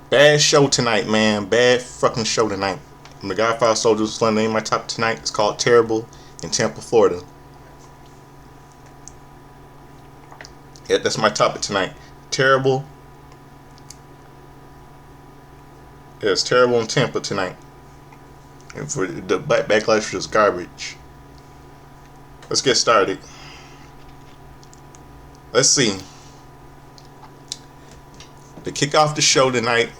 Bad show tonight, man. Bad fucking show tonight. I'm the Godfather Soldiers. Name my top tonight. It's called Terrible in Tampa, Florida. Yeah, that's my topic tonight. Terrible. Yeah, it's terrible in Tampa tonight. And for the Backlash was garbage. Let's get started. Let's see. To kick off the show tonight,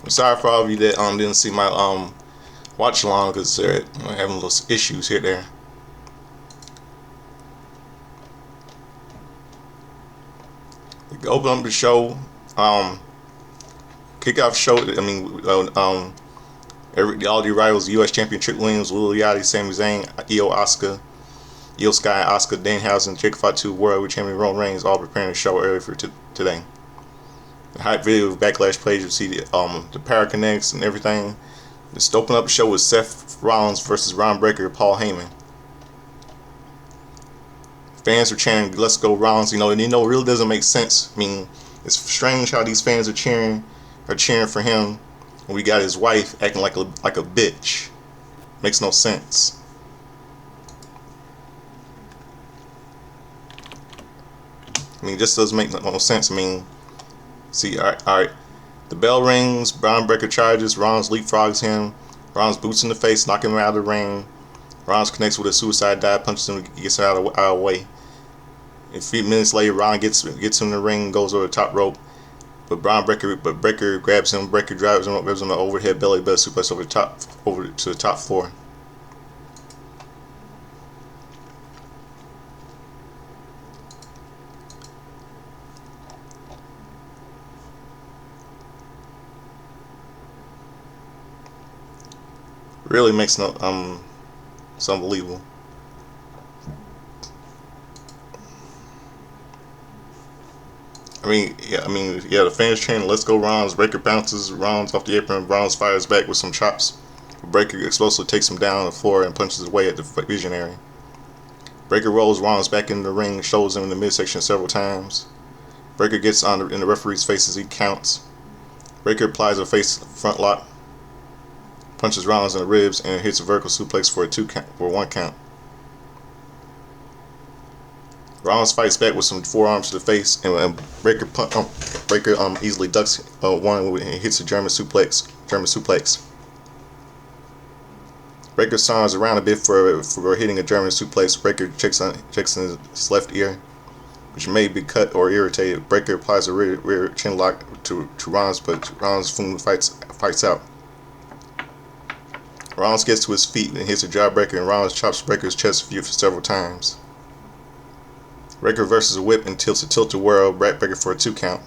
I'm sorry for all of you that didn't see my watch along because they're having little issues here there. Open up the show, kick off show. I mean, all the rivals: U.S. Champion Trick Williams, Lil Yachty, Sami Zayn, Io Sky, Oscar, Danhausen, Jake Fatu, World Champion Roman Reigns, all preparing the show early for today. The hype video of Backlash page, you see the Paraconnects and everything. Just open up the show with Seth Rollins versus Ron Breakker, Paul Heyman. Fans are chanting, "Let's go Rollins!" And it really doesn't make sense. I mean, it's strange how these fans are cheering for him when we got his wife acting like a bitch. Makes no sense. I mean, this doesn't make no sense. I mean, see, all right. The bell rings. Ron Breakker charges. Rollins leapfrogs him. Rollins boots in the face, knocking him out of the ring. Rollins connects with a suicide dive, punches him, gets him out of the way. A few minutes later, Ron gets in the ring, goes over the top rope, but Breakker grabs him. Breakker drives him an overhead belly suplex over to the top floor. Really makes no it's unbelievable. The fans chanting, "Let's go Rollins!" Breakker bounces Rollins off the apron. Rollins fires back with some chops. Breakker explosively takes him down on the floor and punches his way at the Visionary. Breakker rolls Rollins back in the ring, shows him in the midsection several times. Breakker gets in the referee's face as he counts. Breakker applies a face front lock, punches Rollins in the ribs, and hits a vertical suplex for a 1 count. Rollins fights back with some forearms to the face, and Breakker easily ducks one and hits a German suplex. Breakker saunters around a bit for hitting a German suplex. Breakker checks in his left ear, which may be cut or irritated. Breakker applies a rear chin lock to Rollins, but Rollins fights out. Rollins gets to his feet and hits a jawbreaker, and Rollins chops Breakker's chest several times. Breakker reverses a whip and tilts a tilt-a-whirl Breakker for a 2 count.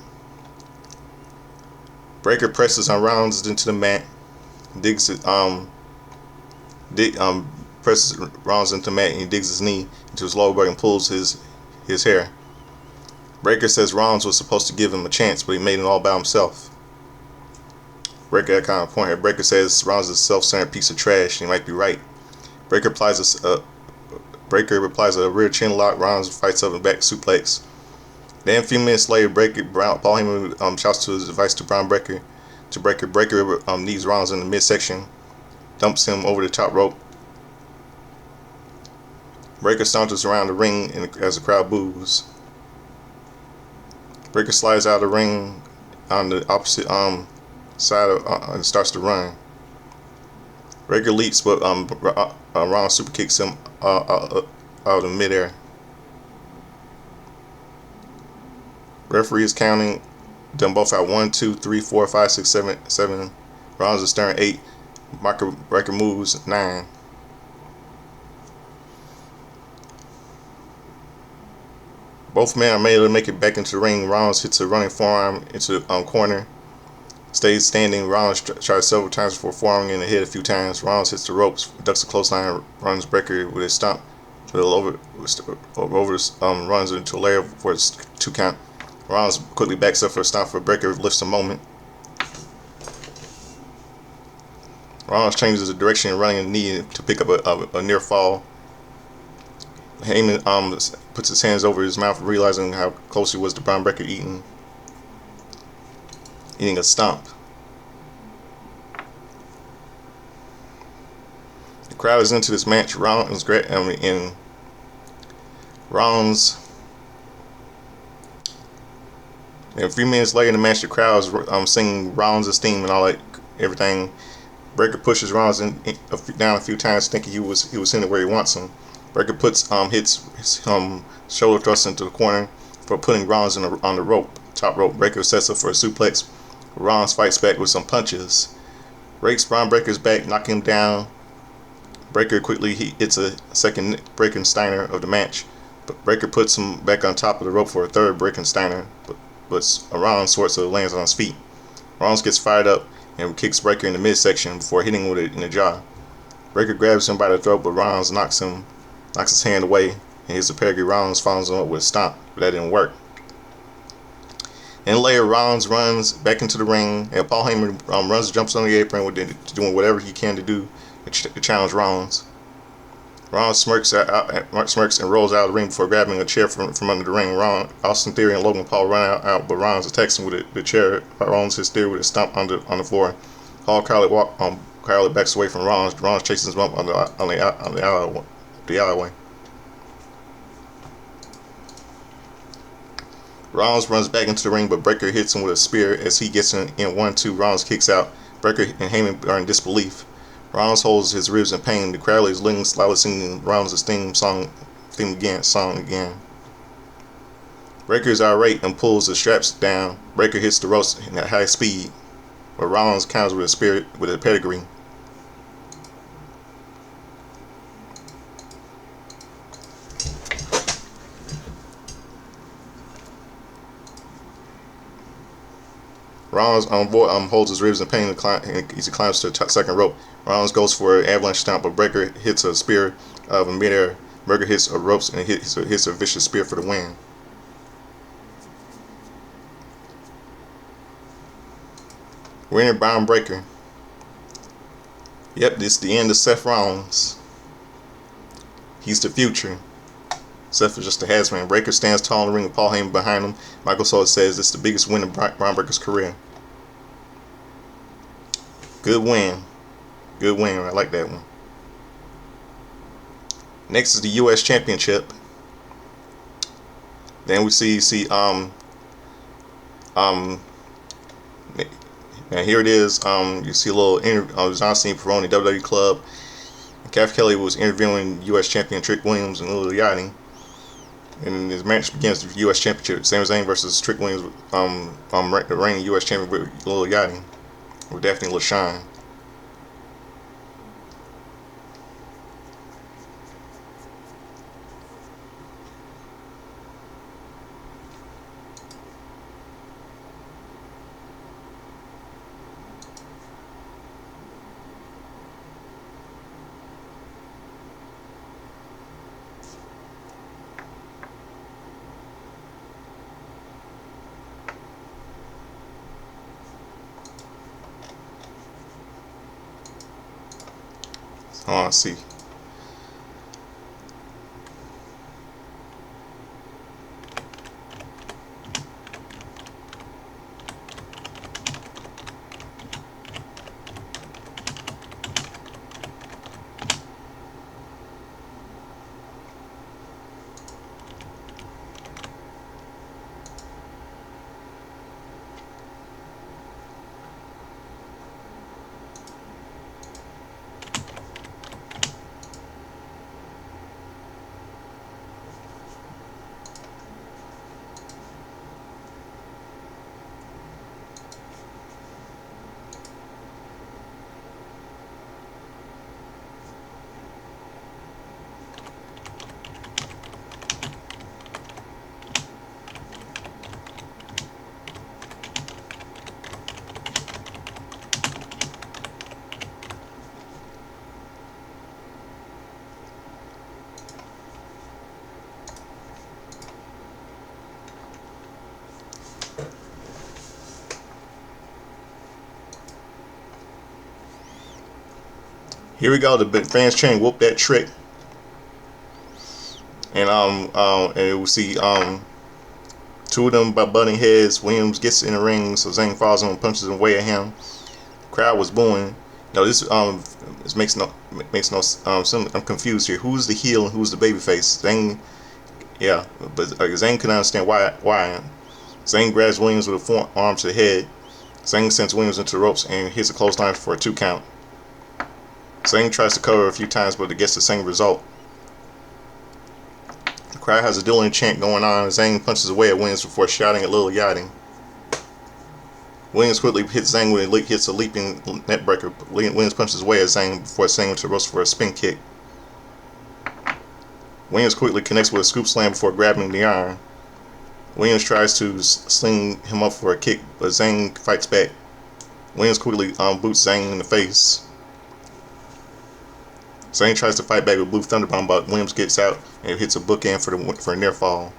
Breakker presses on Rollins into the mat, presses Rollins into the mat, and he digs his knee into his lower back and pulls his hair. Breakker says Rollins was supposed to give him a chance, but he made it all by himself. Breakker had kind of a point here. Breakker says Rollins is a self-centered piece of trash, and he might be right. Breakker replies a rear chin lock. Rollins fights up and back suplex. Then a few minutes later, Paul Heyman shouts to his advice to Breakker. Breakker knees Rollins in the midsection, dumps him over the top rope. Breakker saunters around the ring as the crowd boos. Breakker slides out of the ring on the opposite side and starts to run. Breakker leaps, but Rollins super kicks him out of midair. Referee is counting them both out 1, 2, 3, 4, 5, 6, 7. Rollins is staring 8. Breakker moves 9. Both men are made to make it back into the ring. Rollins hits a running forearm into the corner. Stays standing. Rollins tries several times before forearming in the head a few times. Rollins hits the ropes, ducks a clothesline, runs Breakker with his stomp. Runs into a layer for his 2 count. Rollins quickly backs up for a stomp for Breakker, lifts a moment. Rollins changes the direction and running a knee to pick up a near fall. Heyman puts his hands over his mouth, realizing how close he was to Braun Breaker eating a stomp. The crowd is into this match. Rollins and a few minutes later in the match, the crowd is singing Rollins' theme and all that, everything. Breaker pushes Rollins down a few times, thinking he was hitting it where he wants him. Breaker hits his shoulder thrust into the corner for putting Rollins on the top rope. Breaker sets up for a suplex. Rollins fights back with some punches. Rakes Braun Breaker's back, knocking him down. Breaker quickly hits a second Breakensteiner of the match, but Breaker puts him back on top of the rope for a third Breakensteiner, but Rollins sorts of lands on his feet. Rollins gets fired up and kicks Breaker in the midsection before hitting him with it in the jaw. Breaker grabs him by the throat, but Rollins knocks his hand away and hits a pedigree. Rollins follows him up with a stomp, but that didn't work. And later, Rollins runs back into the ring, and Paul Heyman jumps on the apron, doing whatever he can to do to challenge Rollins. Rollins smirks and rolls out of the ring before grabbing a chair from under the ring. Austin Theory and Logan Paul run out, but Rollins attacks him with the chair. Rollins hits Theory with a stomp on the floor. Paul Carly backs away from Rollins. Rollins chases him up on the alleyway. Rollins runs back into the ring, but Breaker hits him with a spear. As he gets in 1-2, Rollins kicks out. Breaker and Heyman are in disbelief. Rollins holds his ribs in pain. The crowd is loudly singing Rollins' song again. Breaker is irate and pulls the straps down. Breaker hits the ropes at high speed, but Rollins counters with a pedigree. Rollins holds his ribs in pain as he climbs to the second rope. Rollins goes for an avalanche stomp, but Breaker hits a spear of midair. Breaker hits a ropes and hits a vicious spear for the win. Winner Braun Breaker. Yep, this is the end of Seth Rollins. He's the future. Seth is just a has-been. Breaker stands tall in the ring with Paul Heyman behind him. Michael Sosa says it's the biggest win of Braun Breaker's career. Good win. Good win. I like that one. Next is the U.S. Championship. Then we see and here it is. You see a little interview of John Cena promoting the WWE club. Kath Kelly was interviewing U.S. champion Trick Williams and Lil Yachty. And this match begins with the U.S. Championship. Sami Zayn versus Trick Williams, the reigning U.S. champion with Lil Yachty, with Daphne LaShawn. Oh, let's see. Here we go. The fans chanting, "Whoop that trick." and we see two of them by butting heads. Williams gets in the ring, so Zayn falls on him, punches him away at him. Crowd was booing. Now this makes no sense. I'm confused here. Who's the heel and who's the babyface? Zayn, yeah, but Zayn couldn't understand why. Zayn grabs Williams with a forearm to the head. Zayn sends Williams into the ropes and hits a clothesline for a 2 count. Zayn tries to cover a few times, but it gets the same result. The crowd has a dueling chant going on. Zayn punches away at Williams before shouting at Lil Yachty. Williams quickly hits Zayn when he hits a leaping neckbreaker. Williams punches away at Zayn before sending him to the ropes for a spin kick. Williams quickly connects with a scoop slam before grabbing the arm. Williams tries to sling him up for a kick, but Zayn fights back. Williams quickly boots Zayn in the face. Zayn tries to fight back with Blue Thunderbomb, but Williams gets out and hits a bookend for a near fall.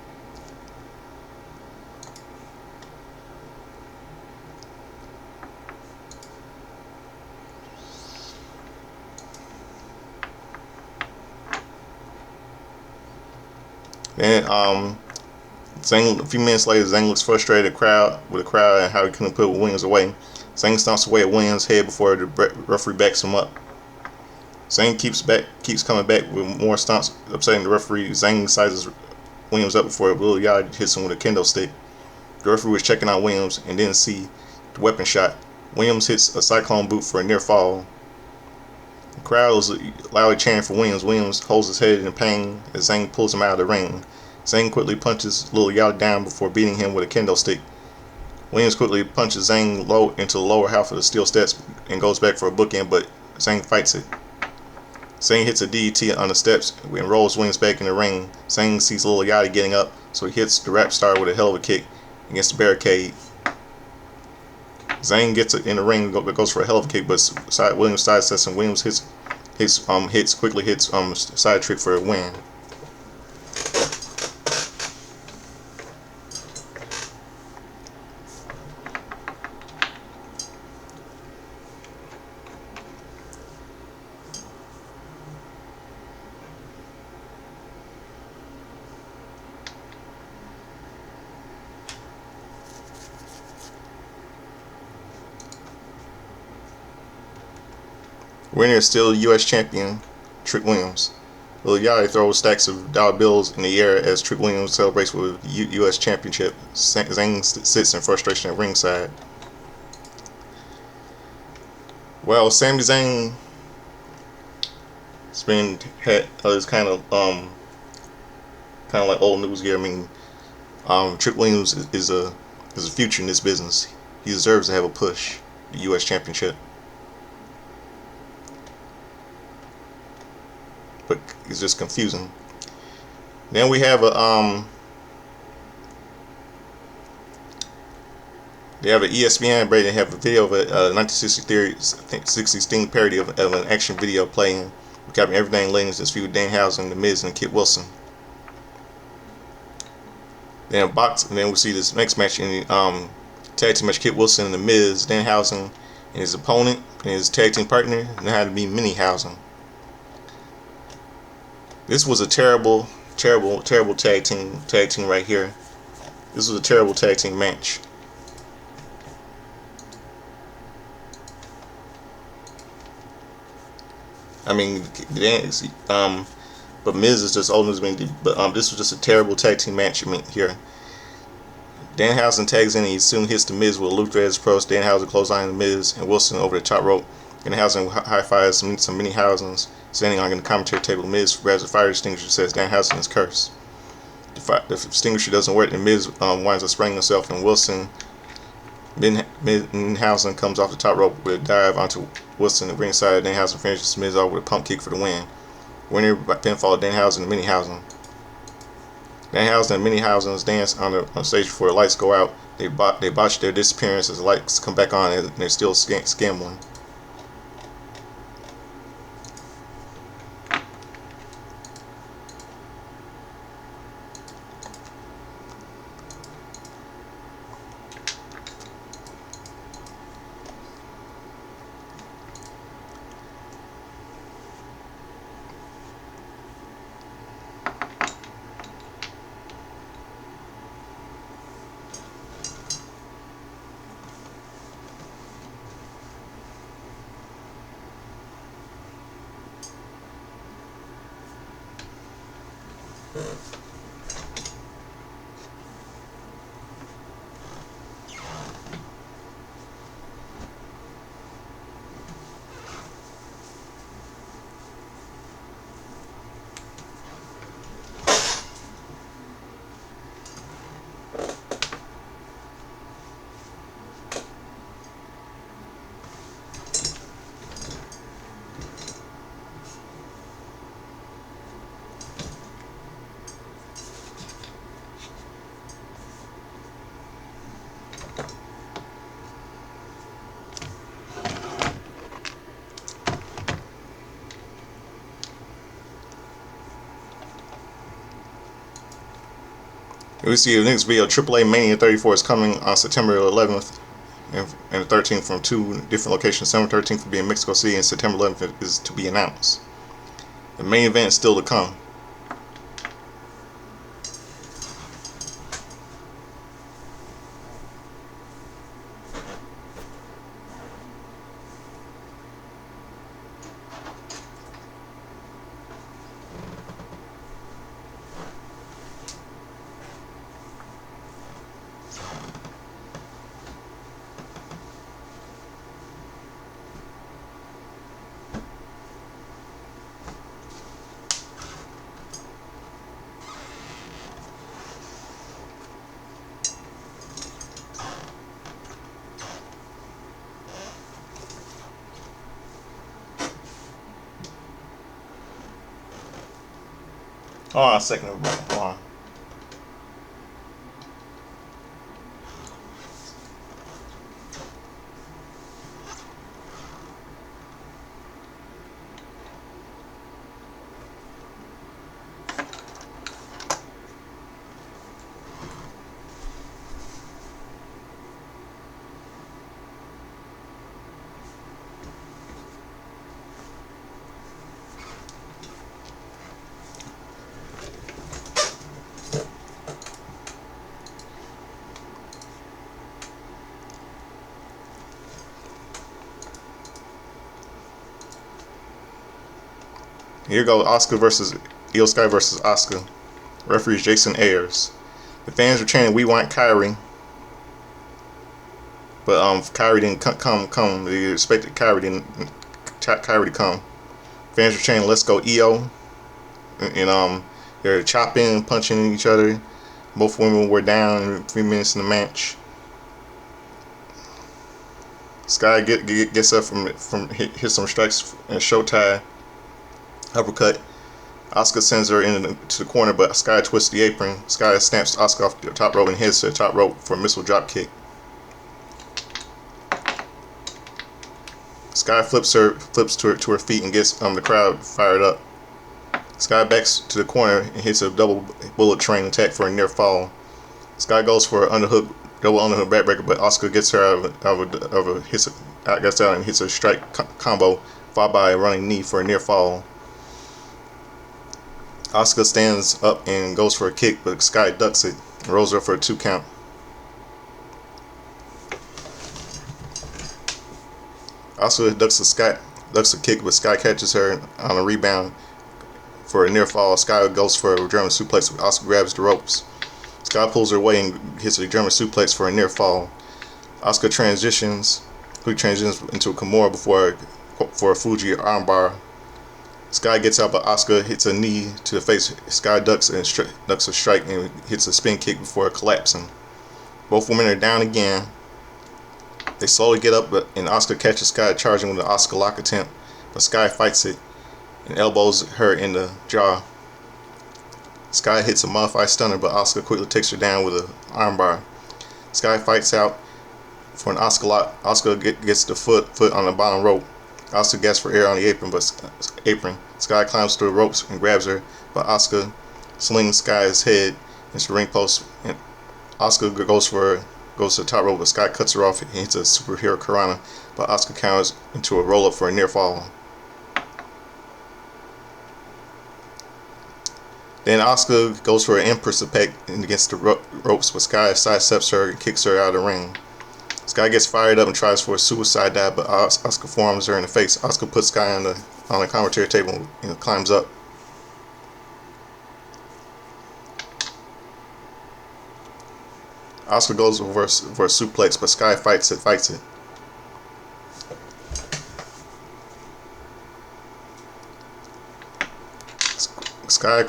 Then Zayn, a few minutes later, Zayn looks frustrated with the crowd and how he couldn't put Williams away. Zayn stomps away at Williams' head before the referee backs him up. Zayn keeps coming back with more stomps, upsetting the referee. Zayn sizes Williams up before Lil Yachty hits him with a kendo stick. The referee was checking on Williams and didn't see the weapon shot. Williams hits a cyclone boot for a near fall. The crowd is loudly chanting for Williams. Williams holds his head in pain as Zayn pulls him out of the ring. Zayn quickly punches Lil Yachty down before beating him with a kendo stick. Williams quickly punches Zayn low into the lower half of the steel steps and goes back for a bookend, but Zayn fights it. Zayn hits a DDT on the steps and rolls Williams back in the ring. Zayn sees Lil Yachty getting up, so he hits the rap star with a hell of a kick against the barricade. Zayn gets in the ring, goes for a hell of a kick, but Williams sidesteps and Williams quickly hits side trick for a win. Winner is still U.S. champion Trick Williams. Lil Yachty throws stacks of dollar bills in the air as Trick Williams celebrates with U.S. championship. Zayn sits in frustration at ringside. Well, Sami Zayn it's kind of like old news here. I mean, Trick Williams is a future in this business. He deserves to have a push, the U.S. championship. But it's just confusing. Then we have they have an ESPN break. They have a video of a 1960s theme parody of an action video playing, recapping everything leading to this feud with Danhausen, The Miz, and Kit Wilson. Then we see this next match in the tag team match: Kit Wilson and The Miz, Danhausen, and his opponent and his tag team partner, and had to be Minihausen. This was a terrible tag team right here. This was a terrible tag team match. I mean, but Miz is just old news. But this was just a terrible tag team match. I mean, here, Danhausen tags in and he soon hits The Miz with a Luke Threads approach. Danhausen clothesline The Miz and Wilson over the top rope. Danhausen high fives some Minihausens. Standing on the commentary table, Miz grabs a fire extinguisher and says Danhausen is cursed. The extinguisher doesn't work, and Miz winds up spraying himself, and Wilson, Danhausen comes off the top rope with a dive onto Wilson at ringside. Danhausen finishes Miz off with a pump kick for the win. Winner by pinfall, Danhausen and Minihausen. Danhausen and Minihausen dance on stage before the lights go out. They botch their disappearance as the lights come back on, and they're still scambling. We see the next video. AAA Mania 34 is coming on September 11th and the 13th from 2 different locations. September 13th will be in Mexico City, and September 11th is to be announced. The main event is still to come. Hold on a second, everybody. Hold on. Here goes Asuka versus Io Sky versus Asuka. Referee is Jason Ayers. The fans are chanting, "We want Kyrie," but Kyrie didn't come. They expected Kyrie to come. Fans are chanting, "Let's go Io," and they're chopping, punching each other. Both women were down in 3 minutes in the match. Sky gets up hits some strikes and Showtime uppercut. Asuka sends her to the corner, but Sky twists the apron. Sky snaps Asuka off the top rope and hits the top rope for a missile drop kick. Sky flips to her feet and gets the crowd fired up. Sky backs to the corner and hits a double bullet train attack for a near fall. Sky goes for an double underhook backbreaker, but Asuka gets her gets out and hits a strike combo, followed by a running knee for a near fall. Asuka stands up and goes for a kick, but Sky ducks it and rolls her for a 2 count. Asuka ducks a kick, but Sky catches her on a rebound for a near fall. Sky goes for a German suplex, but Asuka grabs the ropes. Sky pulls her away and hits a German suplex for a near fall. Asuka transitions into a Kimura for a Fuji armbar. Sky gets out, but Asuka hits a knee to the face. Sky ducks a strike and hits a spin kick before collapsing. Both women are down again. They slowly get up, and Asuka catches Sky charging with an Asuka lock attempt, but Sky fights it and elbows her in the jaw. Sky hits a modified stunner, but Asuka quickly takes her down with an armbar. Sky fights out for an Asuka lock. Asuka gets the foot on the bottom rope. Asuka gasps for air on the apron, Sky climbs through the ropes and grabs her, but Asuka slings Sky's head into the ring post, and Asuka goes to the top rope, but Sky cuts her off and hits a superhero Karana, but Asuka counters into a roll up for a near fall. Then Asuka goes for an Empress attack against the ropes, but Sky sidesteps her and kicks her out of the ring. Sky gets fired up and tries for a suicide dive, but Asuka forearms her in the face. Asuka puts Sky on the commentary table and climbs up. Asuka goes for a suplex, but Sky fights it. Asuka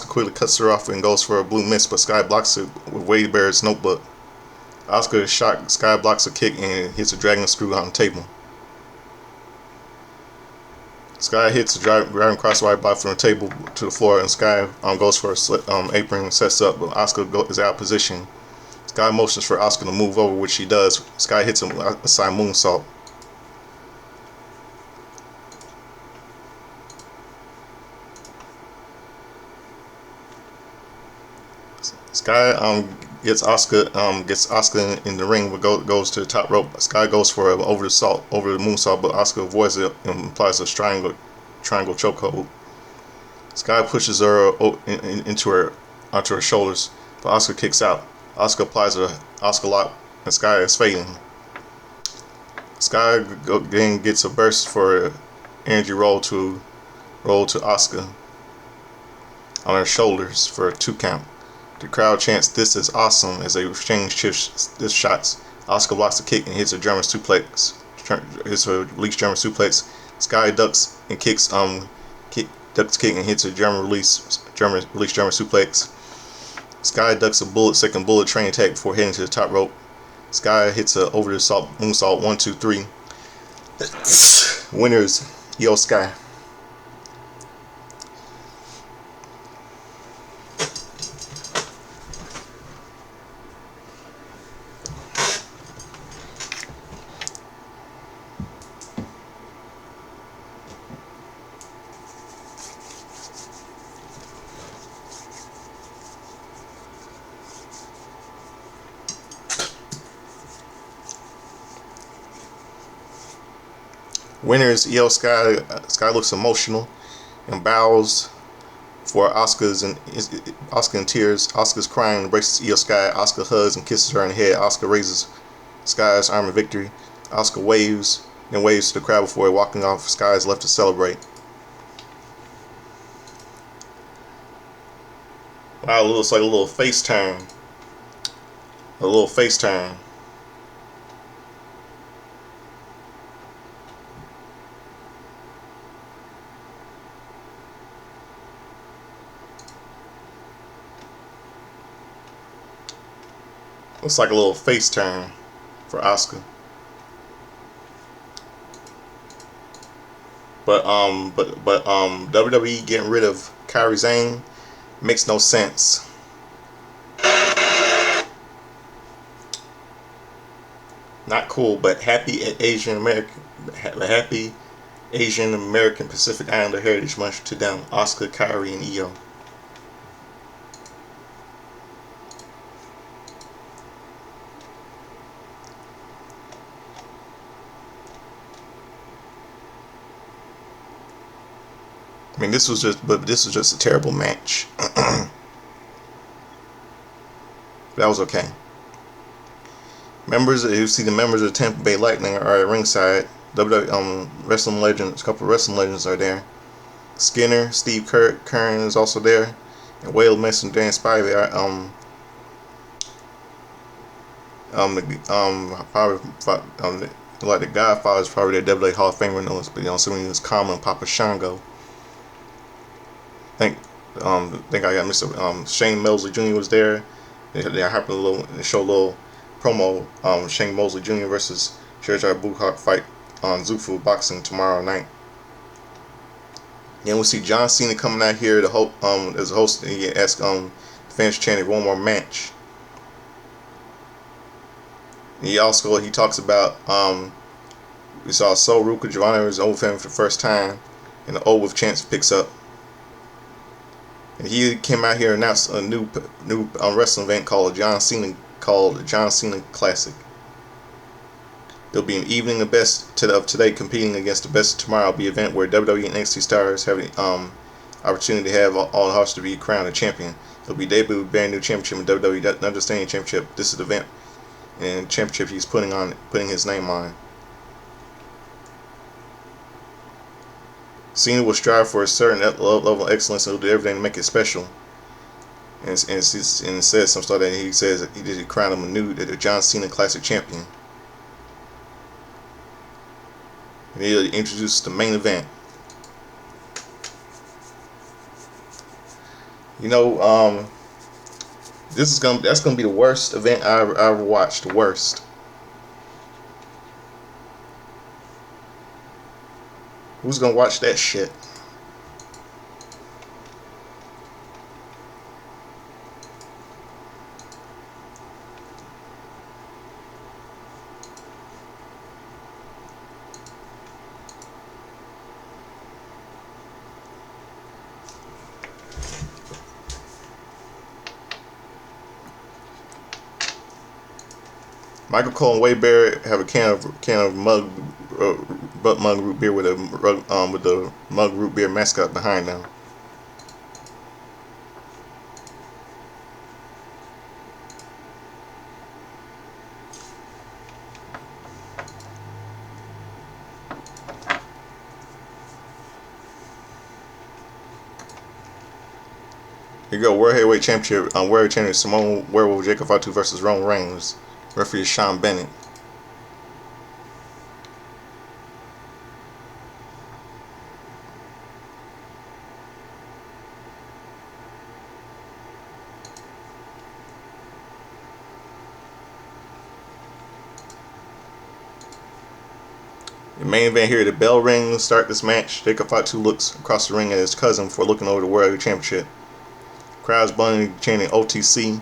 quickly cuts her off and goes for a blue mist, but Sky blocks it with Wade Barrett's notebook. Asuka is shocked. Sky blocks a kick and hits a dragon screw on the table. Sky hits a driving crossbody block from the table to the floor, and Sky goes for a apron and sets up, but Asuka is out of position. Sky motions for Asuka to move over, which she does. Sky hits a side moonsault. Sky Sky gets Oscar in the ring, but goes to the top rope. Sky goes for over the moonsault, but Oscar avoids it and applies a triangle chokehold. Sky pushes her onto her shoulders, but Oscar kicks out. Oscar applies a Oscar lock, and Sky is fading. Sky then gets a burst for energy roll to Oscar on her shoulders for a 2 count. The crowd chants, "This is awesome," as they exchange shots. Oscar blocks the kick and hits a German suplex. Release German suplex. Sky ducks and kicks kick and hits a German release German suplex. Sky ducks a second bullet train attack before heading to the top rope. Sky hits a over the moonsault 1, 2, 3. Winners, Io Sky. Winners, Io Sky. Sky looks emotional and bows for Oscar in tears. Oscar's crying and embraces Io Sky. Oscar hugs and kisses her on the head. Oscar raises Sky's arm in victory. Oscar waves to the crowd before walking off. Sky is left to celebrate. Wow, it looks like a little face turn. A little face turn. Looks like a little face turn for Oscar. But WWE getting rid of Kairi Sane makes no sense. Not cool, but happy Asian American Pacific Islander Heritage Month to them, Oscar, Kairi, and Io. I mean, this was just a terrible match. That was okay. You see the members of the Tampa Bay Lightning are at ringside. Wrestling legends, a couple of wrestling legends are there. Skinner, Steve Keirn is also there, and Wade Mason and Dan Spivey are like the Godfather is probably their WWE Hall of Famer known as, but somebody who's common, Papa Shango. I think I got Mr. Shane Mosley Jr. was there. They happened to show a little promo. Shane Mosley Jr. versus Sergei Buchak fight on Zufu Boxing tomorrow night. Then we see John Cena coming out here as a host. And he asked fans chanting one more match. And he talks about we saw Sol Ruka Giovanni was over family for the first time, and the old with chance picks up. And he came out here and announced a new wrestling event called John Cena Classic. There'll be an evening of best of today competing against the best of tomorrow. It'll be an event where WWE and NXT stars have an opportunity to have all the hosts to be crowned a champion. It'll be debuted with a brand new championship in WWE Understanding Championship. This is the event and championship he's putting his name on. Cena will strive for a certain level of excellence and will do everything to make it special. And it says some stuff that he says he did crown him the John Cena Classic Champion. And he introduced the main event. That's gonna be the worst event I ever watched. The worst. Who's gonna watch that shit? Michael Cole and Wade Barrett have a can of mug, butt mug root beer with the mug root beer mascot behind them. Here you go, World Heavyweight Championship, World Champion Simone Werewolf Jacob Fatu versus Roman Reigns. Referee is Sean Bennett. The main event here, the bell rings start this match. Jacob Fatu looks across the ring at his cousin before looking over the World Championship. Crowds bunning, chanting OTC.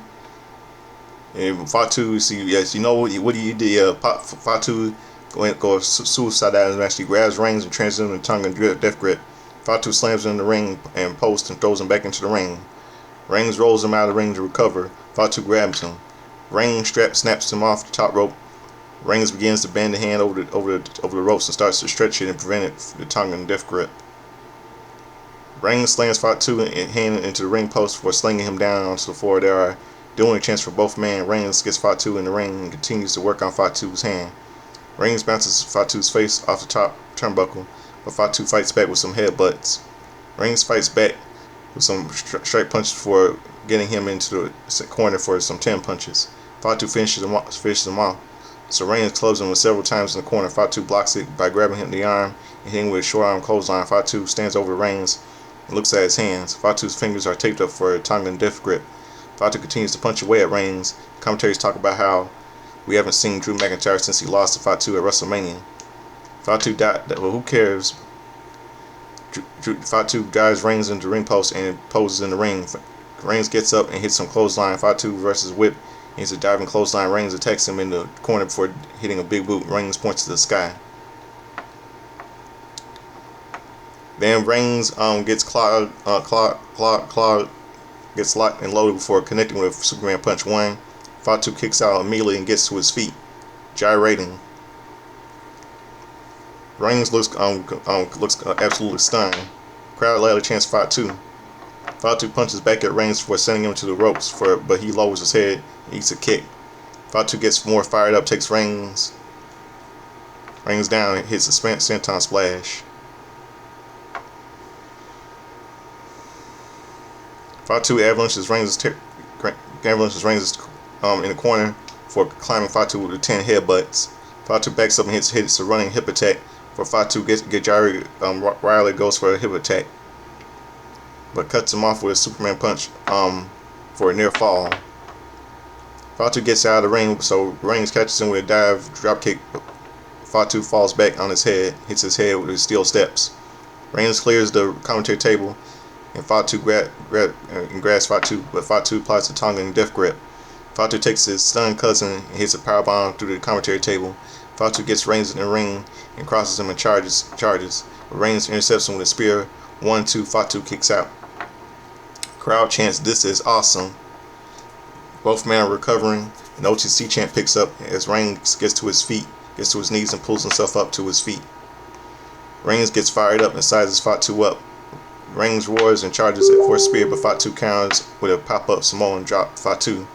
And Fatu, see, yes, you know what he did. Fatu goes suicide out of the match. He grabs Reigns and transfers him to tongue and death grip. Fatu slams him in the ring and posts and throws him back into the ring. Reigns rolls him out of the ring to recover. Fatu grabs him. Reigns snaps him off the top rope. Reigns begins to bend the hand over the ropes and starts to stretch it and prevent the tongue and death grip. Reigns slams Fatu and hand into the ring post before slinging him down onto the floor. There are doing a chance for both men. Reigns gets Fatu in the ring and continues to work on Fatu's hand. Reigns bounces Fatu's face off the top turnbuckle, but Fatu fights back with some headbutts. Reigns fights back with some straight punches before getting him into the corner for some 10 punches. Fatu finishes him off. So Reigns clubs him several times in the corner. Fatu blocks it by grabbing him in the arm and hitting with a short arm clothesline. Fatu stands over Reigns and looks at his hands. Fatu's fingers are taped up for a tongue and death grip. Fatu continues to punch away at Reigns. Commentaries talk about how we haven't seen Drew McIntyre since he lost to Fatu at WrestleMania. Fatu died. Well, who cares? Fatu dives Reigns into the ring post and poses in the ring. Reigns gets up and hits some clothesline. Fatu versus whip. He's a diving clothesline. Reigns attacks him in the corner before hitting a big boot. Reigns points to the sky. Then Reigns gets gets locked and loaded before connecting with Superman Punch 1. Fatu kicks out immediately and gets to his feet, gyrating. Reigns looks absolutely stunned. Crowd loudly chants Fatu. Fatu punches back at Reigns before sending him to the ropes, but he lowers his head and eats a kick. Fatu gets more fired up, takes Reigns down and hits a senton splash. Fatu avalanches Reigns in the corner for climbing Fatu with the 10 headbutts. Fatu backs up and hits a running hip attack. For Fatu get gyrated, Riley goes for a hip attack, but cuts him off with a Superman punch for a near fall. Fatu gets out of the ring, so Reigns catches him with a dive drop kick. Fatu falls back on his head, hits his head with his steel steps. Reigns clears the commentary table, and Fatu grabs Fatu, but Fatu applies the tongue and death grip. Fatu takes his stunned cousin and hits a powerbomb through the commentary table. Fatu gets Reigns in the ring and crosses him and charges. But Reigns intercepts him with a spear. 1-2, Fatu kicks out. Crowd chants, "This is awesome." Both men are recovering. An OTC chant picks up as Reigns gets to his knees and pulls himself up to his feet. Reigns gets fired up and sizes Fatu up. Reigns roars and charges for a spear, but Fatu counters with a pop-up Samoan drop. Fatu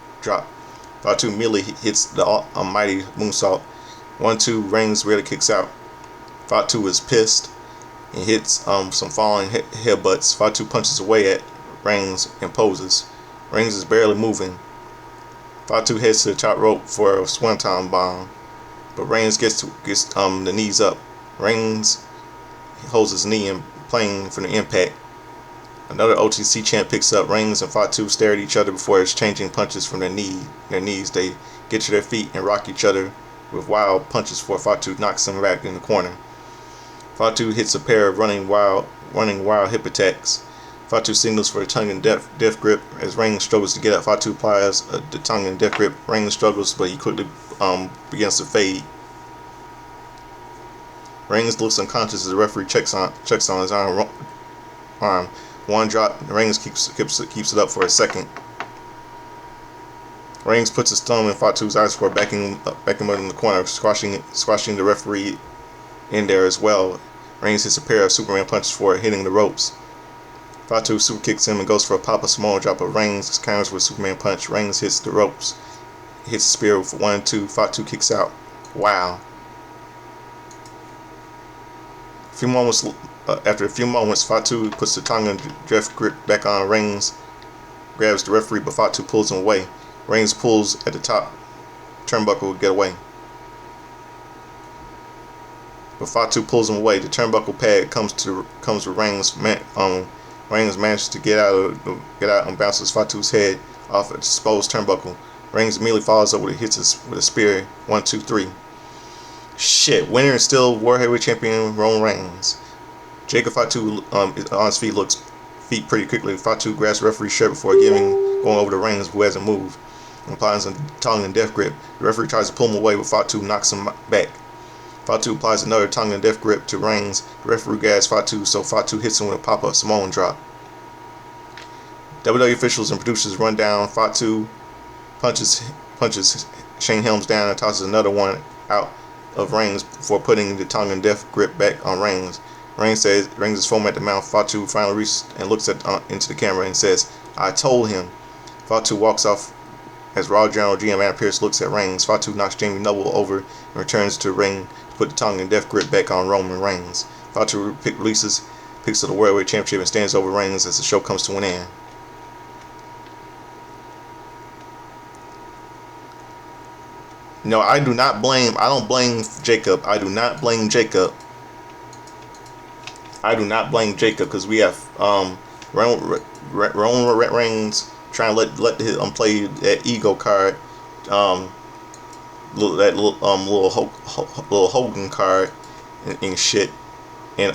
immediately hits the almighty moonsault. 1-2, Reigns rarely kicks out. Fatu is pissed and hits some falling headbutts. Fatu punches away at Reigns and poses. Reigns is barely moving. Fatu heads to the top rope for a swanton bomb, but Reigns gets the knees up. Reigns holds his knee and playing for the impact. Another OTC chant picks up. Reigns and Fatu stare at each other before exchanging punches from their knees. They get to their feet and rock each other with wild punches before Fatu knocks him back in the corner. Fatu hits a pair of running wild hip attacks. Fatu signals for a tongue and death grip as Reigns struggles to get up. Fatu applies the tongue and death grip. Reigns struggles, but he quickly begins to fade. Reigns looks unconscious as the referee checks on his arm. One drop. Reigns keeps it up for a second. Reigns puts his thumb in Fatu's eyes before backing him in the corner, squashing the referee in there as well. Reigns hits a pair of Superman punches for hitting the ropes. Fatu super kicks him and goes for a pop-up Samoan drop, but Reigns counters with a Superman punch. Reigns hits the ropes. Hits the spear for 1 and 2. Fatu kicks out. Wow. After a few moments, Fatu puts the Tongan Death Grip back on Reigns, grabs the referee, but Fatu pulls him away. Reigns pulls at the top turnbuckle to get away, but Fatu pulls him away. The turnbuckle pad comes with Reigns. Reigns manages to get out and bounces Fatu's head off an exposed turnbuckle. Reigns immediately follows up with a spear. 1, 2, 3. Shit. Winner and still World Heavyweight Champion Roman Reigns. Jacob Fatu is on his feet pretty quickly. Fatu grabs the referee's shirt before going over to Reigns, who hasn't moved, and applies a Tongan Death Grip. The referee tries to pull him away, but Fatu knocks him back. Fatu applies another Tongan Death Grip to Reigns. The referee grabs Fatu, so Fatu hits him with a pop-up Samoan drop. WWE officials and producers run down. Fatu punches Shane Helms down and tosses another one out of Reigns before putting the Tongan Death Grip back on Reigns. Reigns is foaming at the mouth. Fatu finally reaches and looks into the camera and says, "I told him." Fatu walks off as Raw General GM Adam Pearce looks at Reigns. Fatu knocks Jamie Noble over and returns to the ring to put the Tongan Death Grip back on Roman Reigns. Fatu picks up the World Heavyweight Championship and stands over Reigns as the show comes to an end. No, I don't blame Jacob. I do not blame Jacob because we have Roman Reigns trying to let him play that ego card, that little Hogan card and shit, and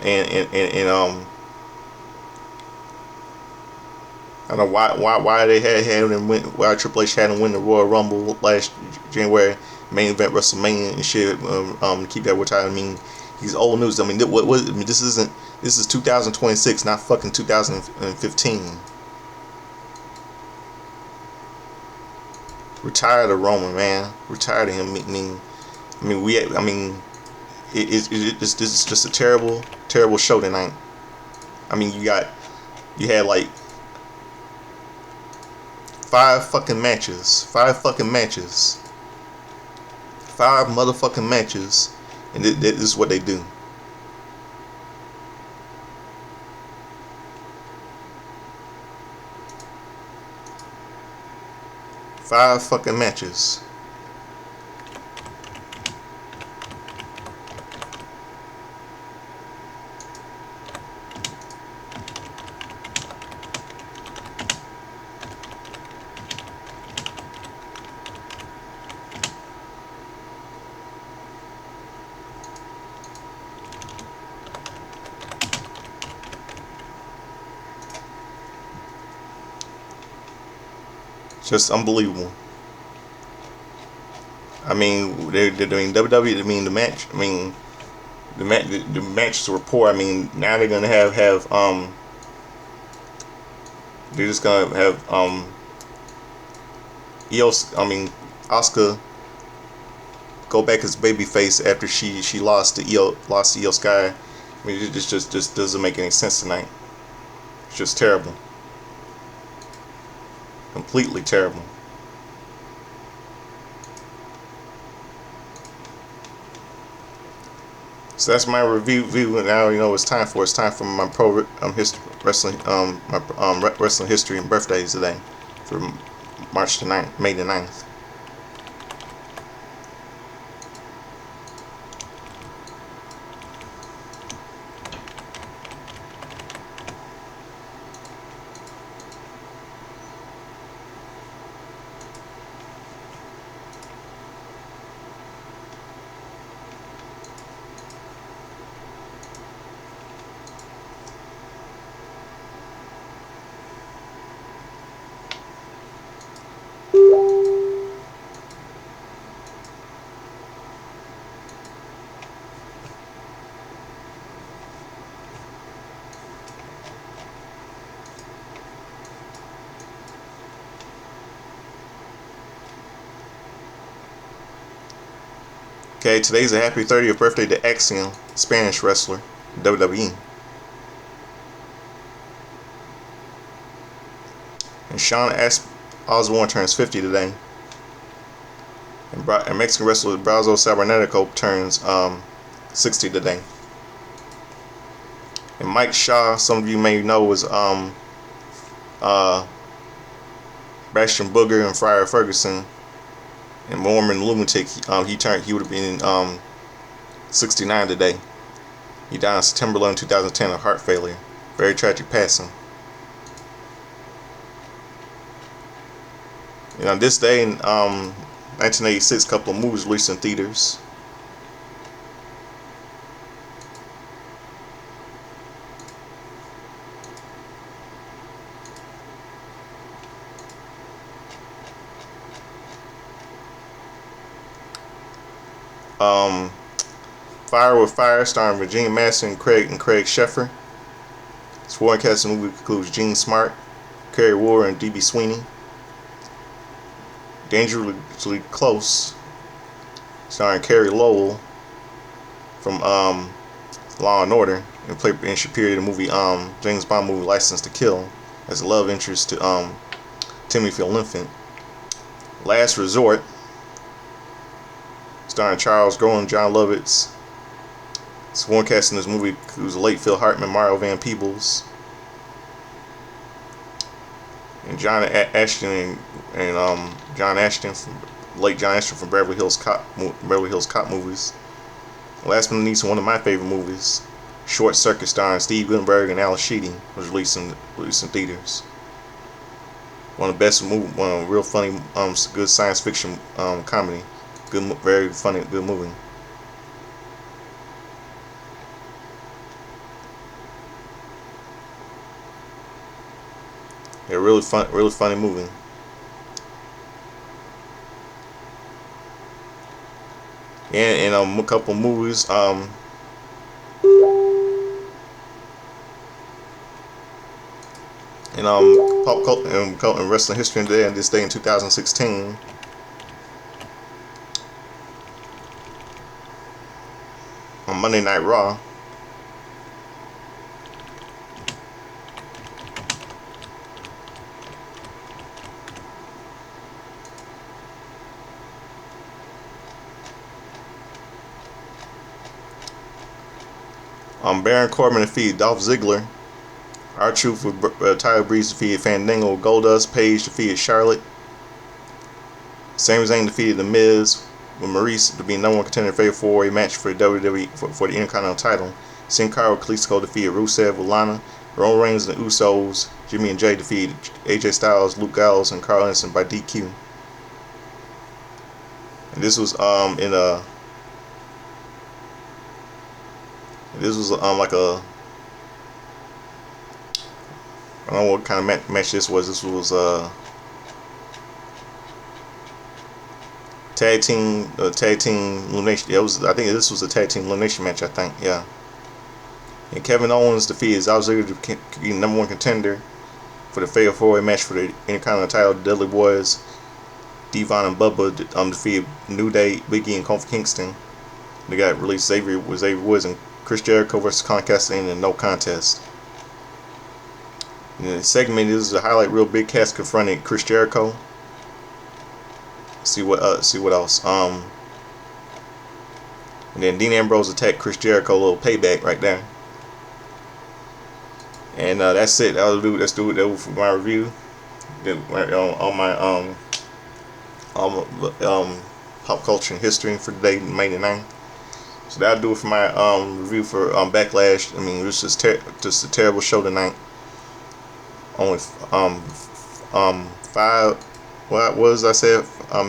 I don't know why they had him win. Why Triple H had him win the Royal Rumble last January, main event WrestleMania and shit. Keep that world title. I mean, he's old news. I mean, this is 2026, not fucking 2015. Retired of Roman, man. Retired of him. This is just a terrible show tonight. I mean, you had like 5 fucking matches. 5 motherfucking matches. And this is what they do. 5 fucking matches. Just unbelievable. I mean, they're doing WWE. I mean, the matches were poor. I mean, now they're gonna have they're just gonna have Asuka go back as babyface after she lost to Io Sky. I mean, it just doesn't make any sense tonight. It's just terrible. Completely terrible. So that's my review. Now you know it's time for my pro wrestling wrestling history and birthdays today for May the 9th. Okay, today's a happy 30th birthday to Axiom, Spanish wrestler, WWE. And Sean Osborne turns 50 today. And Mexican wrestler Brazo Cybernetico turns 60 today. And Mike Shaw, some of you may know, was Bastion Booger and Friar Ferguson and Mormon Lunatic. He would have been 69 today. He died on September 11, 2010 of heart failure. Very tragic passing. And on this day in 1986, a couple of movies released in theaters. Fire with Fire, starring Virginia Madsen and Craig Sheffer. Foreign cast of the movie includes Gene Smart, Kerry Ward, and D.B. Sweeney. Dangerously Close, starring Carrie Lowell from Law and Order, and she appeared in the movie James Bond movie License to Kill as a love interest to Timothy Olyphant. Last Resort, starring Charles Grodin, John Lovitz. Sworn cast in this movie was the late Phil Hartman, Mario Van Peebles, and John Ashton and John Ashton from Beverly Hills Cop movies. Last but not least, one of my favorite movies, Short Circuit, starring Steve Guttenberg and Alice Sheedy, was released in theaters. One of the best movies, one of real funny, good science fiction comedy, very funny, good movie. Yeah, really funny movie. And a couple movies. And pop culture and wrestling history today, and this day in 2016. On Monday Night Raw, Baron Corbin defeated Dolph Ziggler. R-Truth with Tyler Breeze defeated Fandango. Goldust. Paige defeated Charlotte. Sami Zayn defeated The Miz, with Maurice to be number one contender for a four-way match for the WWE for the Intercontinental title. Sin Cara and Kalisto defeated Rusev with Lana. Roman Reigns and the Usos, Jimmy and Jay defeated AJ Styles, Luke Gallows, and Carl Anderson by DQ. And this was like a, I don't know what kind of match this was. This was tag team elimination. Yeah, I think this was a tag team elimination match. I think, yeah. And Kevin Owens defeated Ziggler to be number one contender for the Fatal 4-Way match for the Intercontinental title. The Dudley Boys, Devon and Bubba, defeated New Day, Big E, and Kofi Kingston. They got released Xavier Woods and Chris Jericho versus Con Cassidy in no contest. In the segment, this is a highlight reel. Big Cass confronted Chris Jericho. See what else. And then Dean Ambrose attacked Chris Jericho. A little payback right there. And that's it. Let's do it for my review. On my pop culture and history for today, May the 9th. So that'll do it for my review for Backlash. I mean, it was just a terrible show tonight. Only five. What was I said? How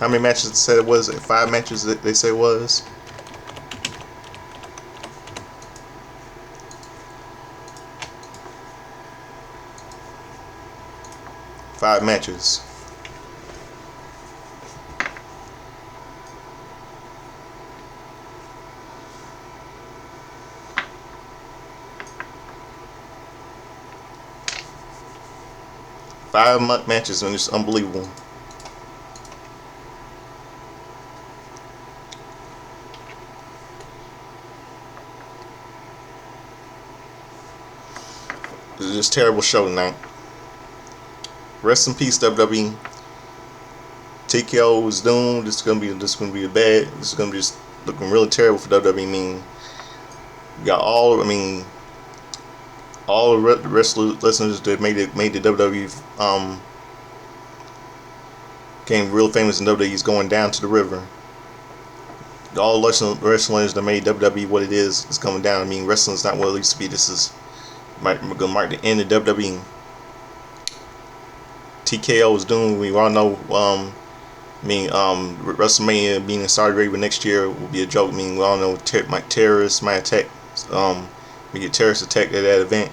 many matches they said it was? 5 matches that they say it was. Five matches. Five matches, and it's unbelievable. It's just terrible show tonight. Rest in peace, WWE. TKO was doomed. This is gonna be bad. This is gonna be just looking really terrible for WWE. I mean, we got all. I mean, all the wrestlers, listeners that made the WWE became real famous in WWE is going down to the river. All wrestlers that made WWE what it is coming down. I mean, wrestling is not what it used to be. This is gonna mark the end of WWE. TKO is doomed. We all know. WrestleMania being in Saudi Arabia next year will be a joke. I mean, we all know terrorists might attack. We get terrorist attack at that event.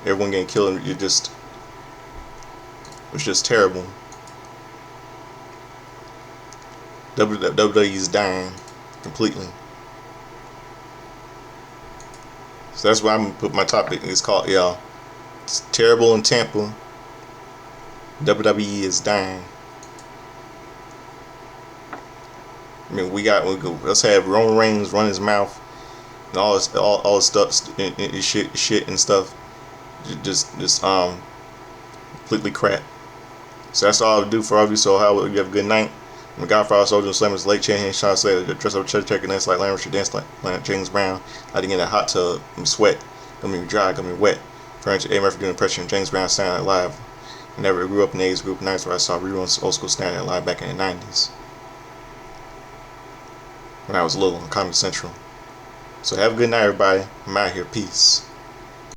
Everyone getting killed. It's just terrible. WWE is dying completely. So that's why I'm gonna put my topic. It's called, it's terrible in Tampa. WWE is dying. I mean, let's have Roman Reigns run his mouth and all this stuff, and shit and stuff. Just completely crap. So that's all I'll do for all of you. So you have a good night. I'm Godfather Soldier Slammers, Lake Chan, Sean Slater, dress up church checking dance like Larry should dance like James Brown. I didn't get in that hot tub, I'm sweat, gonna be dry, gonna be wet. Furniture, A. Murphy doing impression, James Brown standing live. I never grew up in the 80s group nights where I saw reruns old school standing live back in the 90s. When I was little on Comedy Central. So have a good night, everybody. I'm out here. Peace.